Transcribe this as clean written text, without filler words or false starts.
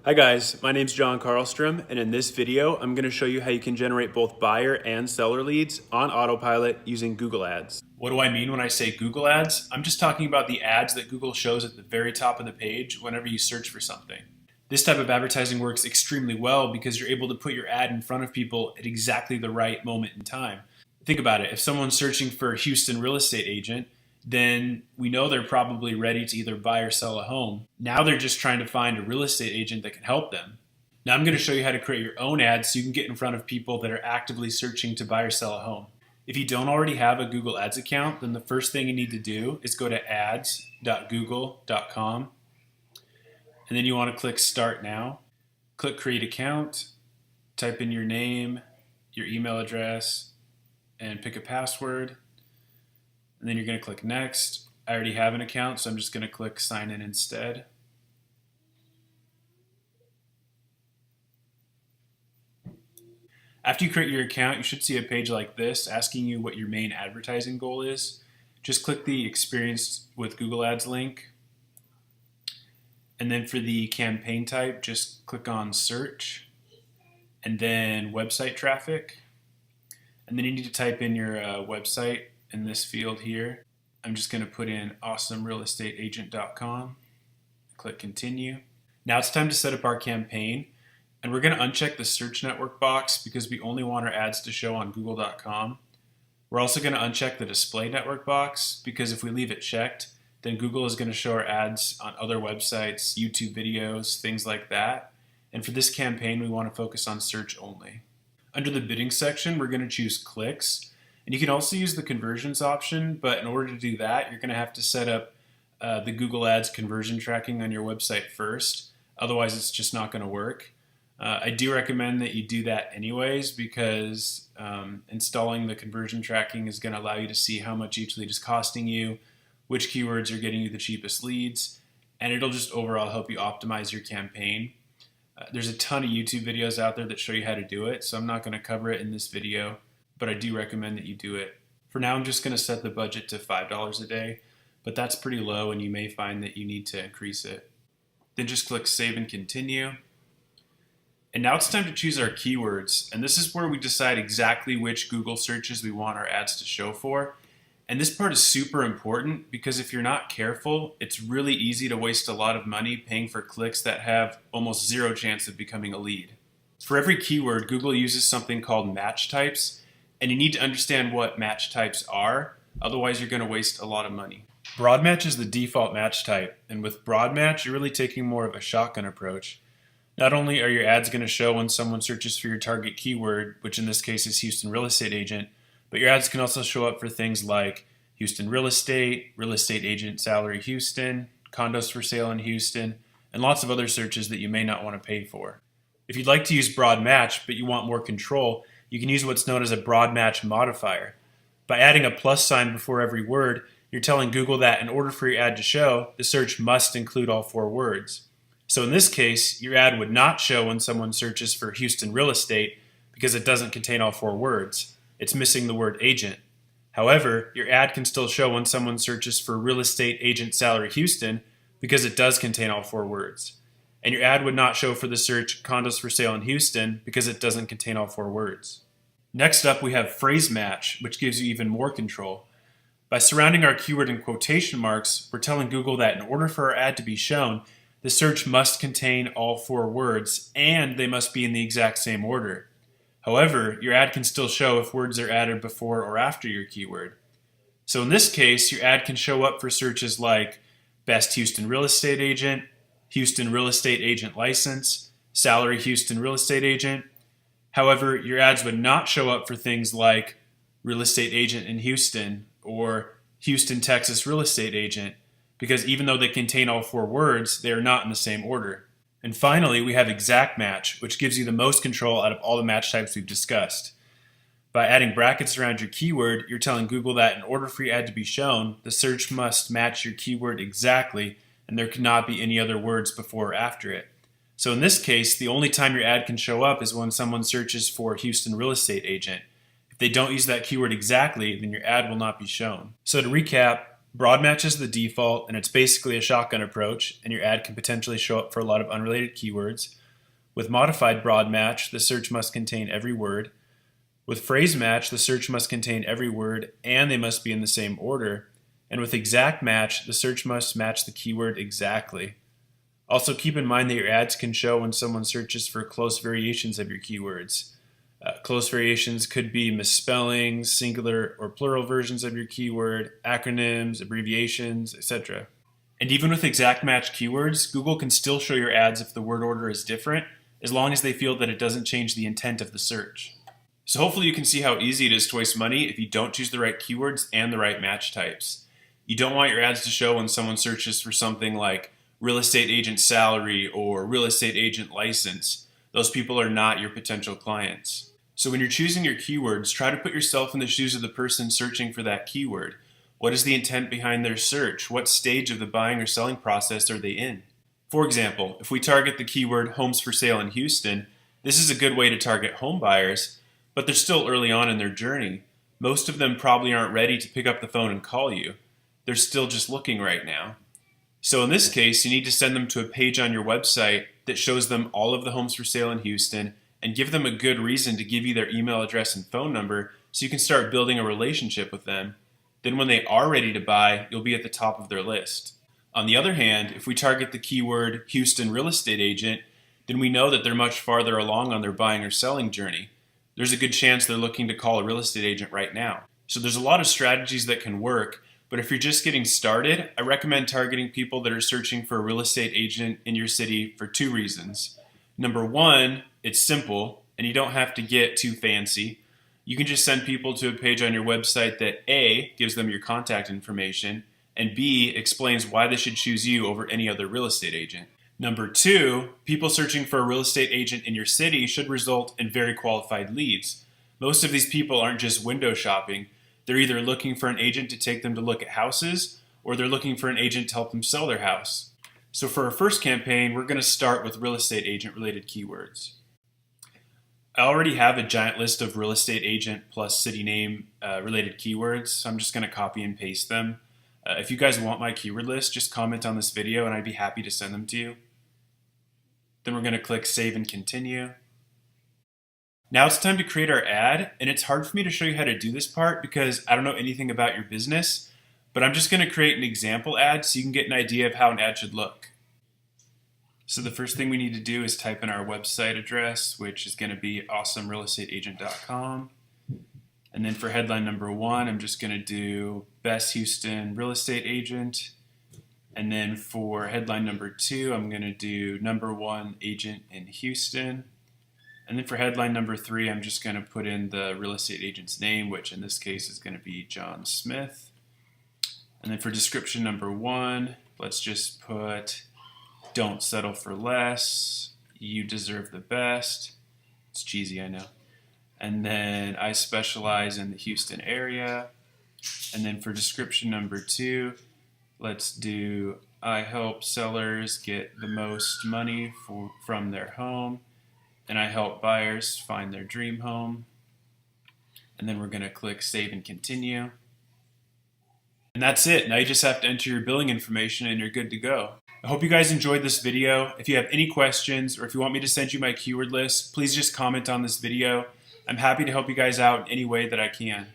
Hi guys, my name's John Carlstrom, and in this video, I'm going to show you how you can generate both buyer and seller leads on autopilot using Google Ads. What do I mean when I say Google Ads? I'm just talking about the ads that Google shows at the very top of the page whenever you search for something. This type of advertising works extremely well because you're able to put your ad in front of people at exactly the right moment in time. Think about it. If someone's searching for a Houston real estate agent, then we know they're probably ready to either buy or sell a home. Now they're just trying to find a real estate agent that can help them. Now I'm going to show you how to create your own ads so you can get in front of people that are actively searching to buy or sell a home. If you don't already have a Google Ads account, then the first thing you need to do is go to ads.google.com, and then you want to click Start Now. Click Create Account, type in your name, your email address, and pick a password. And then you're going to click Next. I already have an account, so I'm just going to click Sign In instead. After you create your account, you should see a page like this asking you what your main advertising goal is. Just click the Experience with Google Ads link. And then for the campaign type, just click on Search and then Website Traffic. And then you need to type in your website in this field here. I'm just going to put in awesomerealestateagent.com. Click Continue. Now it's time to set up our campaign, and we're going to uncheck the search network box because we only want our ads to show on google.com. We're also going to uncheck the display network box because if we leave it checked, then Google is going to show our ads on other websites, YouTube videos, things like that. And for this campaign, we want to focus on search only. Under the bidding section, we're going to choose clicks. And you can also use the conversions option, but in order to do that, you're going to have to set up the Google Ads conversion tracking on your website first. Otherwise, it's just not going to work. I do recommend that you do that anyways because installing the conversion tracking is going to allow you to see how much each lead is costing you, which keywords are getting you the cheapest leads, and it'll just overall help you optimize your campaign. There's a ton of YouTube videos out there that show you how to do it, so I'm not going to cover it in this video, but I do recommend that you do it. For now, I'm just going to set the budget to $5 a day, but that's pretty low and you may find that you need to increase it. Then just click Save and Continue. And now it's time to choose our keywords, and this is where we decide exactly which Google searches we want our ads to show for. And this part is super important because if you're not careful, it's really easy to waste a lot of money paying for clicks that have almost zero chance of becoming a lead. For every keyword, Google uses something called match types, and you need to understand what match types are, otherwise you're going to waste a lot of money. Broad match is the default match type, and with broad match, you're really taking more of a shotgun approach. Not only are your ads going to show when someone searches for your target keyword, which in this case is Houston real estate agent, but your ads can also show up for things like Houston real estate agent salary Houston, condos for sale in Houston, and lots of other searches that you may not want to pay for. If you'd like to use broad match, but you want more control, you can use what's known as a broad match modifier. By adding a plus sign before every word, you're telling Google that in order for your ad to show, the search must include all 4 words. So in this case, your ad would not show when someone searches for Houston real estate because it doesn't contain all 4 words. It's missing the word agent. However, your ad can still show when someone searches for real estate agent salary Houston because it does contain all 4 words. And your ad would not show for the search condos for sale in Houston because it doesn't contain all 4 words. Next up, we have phrase match, which gives you even more control. By surrounding our keyword in quotation marks, we're telling Google that in order for our ad to be shown, the search must contain all 4 words and they must be in the exact same order. However, your ad can still show if words are added before or after your keyword. So in this case, your ad can show up for searches like Best Houston Real Estate Agent, Houston Real Estate Agent License, Salary Houston Real Estate Agent. However, your ads would not show up for things like Real Estate Agent in Houston or Houston, Texas Real Estate Agent because even though they contain all 4 words, they are not in the same order. And finally, we have exact match, which gives you the most control out of all the match types we've discussed. By adding brackets around your keyword, you're telling Google that in order for your ad to be shown, the search must match your keyword exactly, and there cannot be any other words before or after it. So in this case, the only time your ad can show up is when someone searches for Houston real estate agent. If they don't use that keyword exactly, then your ad will not be shown. So to recap, Broad match is the default, and it's basically a shotgun approach, and your ad can potentially show up for a lot of unrelated keywords. With modified broad match, the search must contain every word. With phrase match, the search must contain every word, and they must be in the same order. And with exact match, the search must match the keyword exactly. Also, keep in mind that your ads can show when someone searches for close variations of your keywords. Close variations could be misspellings, singular or plural versions of your keyword, acronyms, abbreviations, etc. And even with exact match keywords, Google can still show your ads if the word order is different, as long as they feel that it doesn't change the intent of the search. So hopefully you can see how easy it is to waste money if you don't choose the right keywords and the right match types. You don't want your ads to show when someone searches for something like real estate agent salary or real estate agent license. Those people are not your potential clients. So when you're choosing your keywords, try to put yourself in the shoes of the person searching for that keyword. What is the intent behind their search? What stage of the buying or selling process are they in? For example, if we target the keyword homes for sale in Houston, this is a good way to target home buyers, but they're still early on in their journey. Most of them probably aren't ready to pick up the phone and call you. They're still just looking right now. So in this case, you need to send them to a page on your website that shows them all of the homes for sale in Houston and give them a good reason to give you their email address and phone number so you can start building a relationship with them. Then when they are ready to buy, you'll be at the top of their list. On the other hand, if we target the keyword Houston real estate agent, then we know that they're much farther along on their buying or selling journey. There's a good chance they're looking to call a real estate agent right now. So there's a lot of strategies that can work, but if you're just getting started, I recommend targeting people that are searching for a real estate agent in your city for 2 reasons. Number 1, it's simple, and you don't have to get too fancy. You can just send people to a page on your website that A, gives them your contact information, and B, explains why they should choose you over any other real estate agent. Number 2, people searching for a real estate agent in your city should result in very qualified leads. Most of these people aren't just window shopping. They're either looking for an agent to take them to look at houses, or they're looking for an agent to help them sell their house. So for our first campaign, we're going to start with real estate agent related keywords. I already have a giant list of real estate agent plus city name related keywords, so I'm just going to copy and paste them. If you guys want my keyword list, just comment on this video and I'd be happy to send them to you. Then we're going to click Save and Continue. Now it's time to create our ad, and it's hard for me to show you how to do this part because I don't know anything about your business, but I'm just going to create an example ad so you can get an idea of how an ad should look. So the first thing we need to do is type in our website address, which is going to be awesomerealestateagent.com. And then for headline number 1, I'm just going to do Best Houston Real Estate Agent. And then for headline number 2, I'm going to do number 1 agent in Houston. And then for headline number 3, I'm just going to put in the real estate agent's name, which in this case is going to be John Smith. And then for description number 1, let's just put don't settle for less, you deserve the best. It's cheesy, I know. And then I specialize in the Houston area. And then for description number 2, let's do I help sellers get the most money from their home, and I help buyers find their dream home. And then we're going to click Save and Continue. And that's it. Now you just have to enter your billing information and you're good to go. I hope you guys enjoyed this video. If you have any questions or if you want me to send you my keyword list, please just comment on this video. I'm happy to help you guys out in any way that I can.